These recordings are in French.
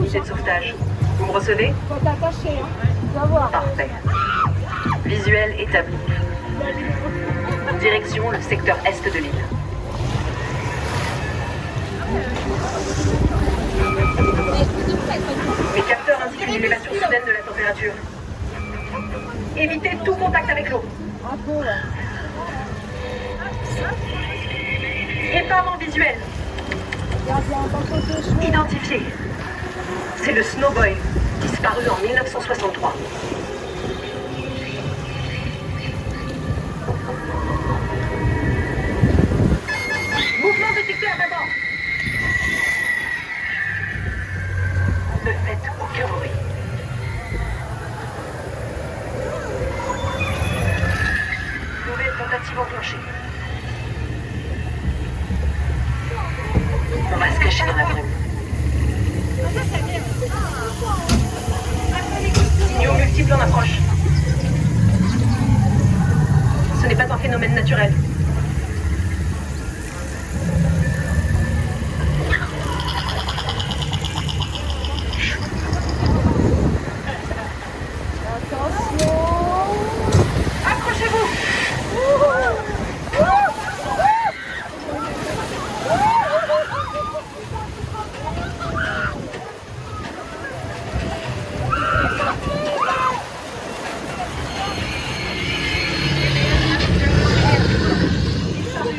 unité de sauvetage. Vous me recevez? Faut t'attacher, hein. Tu vas voir. Parfait. Visuel établi. Direction le secteur est de l'île. Mes capteurs indiquent une élévation soudaine de la température. Évitez tout contact avec l'eau. Un peu, ouais. Épars visuel. Regarde, il y a un bandeau de cheveux. Identifié. C'est le Snowboy, disparu en 1963. Mouvement détecté à bâbord. Ne faites aucun bruit. Nouvelle tentative enclenchée. On va se cacher dans la brume. Signaux multiples en approche. Ce n'est pas un phénomène naturel. Accrochez-vous!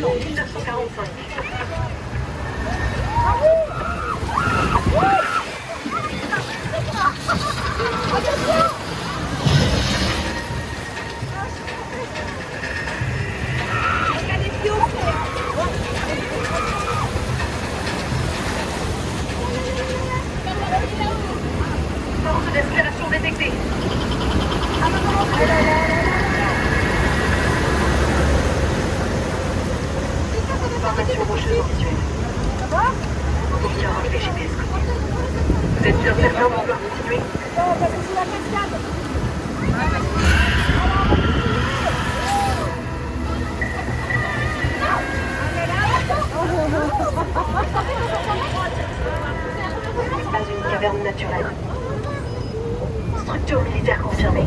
En 1945. Force d'aspiration détectée. Formation rocheuse en visuel. Aucun reflet GPS connu. Vous êtes bien certain de vouloir continuer? Non, parce que c'est la cascade. Pas une caverne naturelle. Structure militaire confirmée.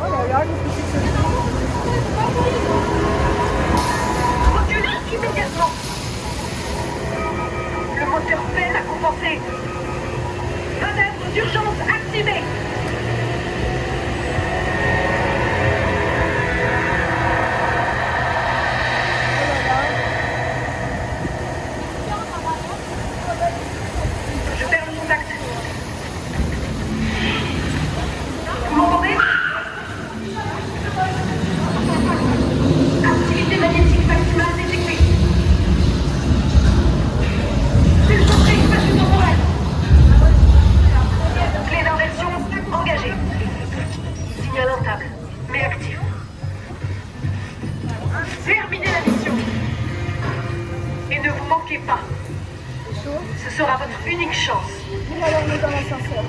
Oh là là, qu'est-ce que c'est que ça? Reculez immédiatement. Le moteur peine à compenser. Manœuvre d'urgence activée. Je perds le contact. Vous m'entendez? Activité magnétique maximale détectée. Pulsion spatio-temporelle. Clé d'inversion engagée. Signal instable, mais actif. Terminez la mission. Et ne vous manquez pas. C'est chaud. Ce sera votre unique chance. Nous allons aller dans l'ascenseur.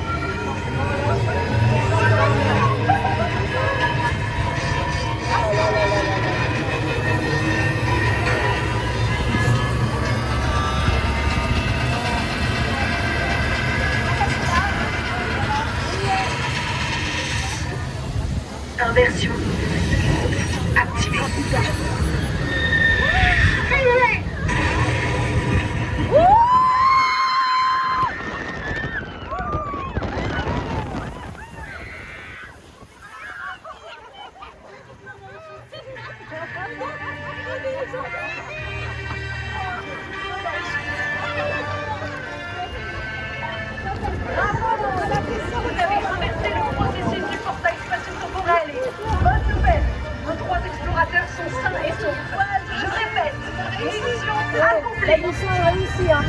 Inversion. Activée. Vous avez inversé le processus du portail spatio-temporel. Bonne nouvelle, nos 3 explorateurs sont sains et saufs. Je répète, mission La accomplie. mission est réussie, hein.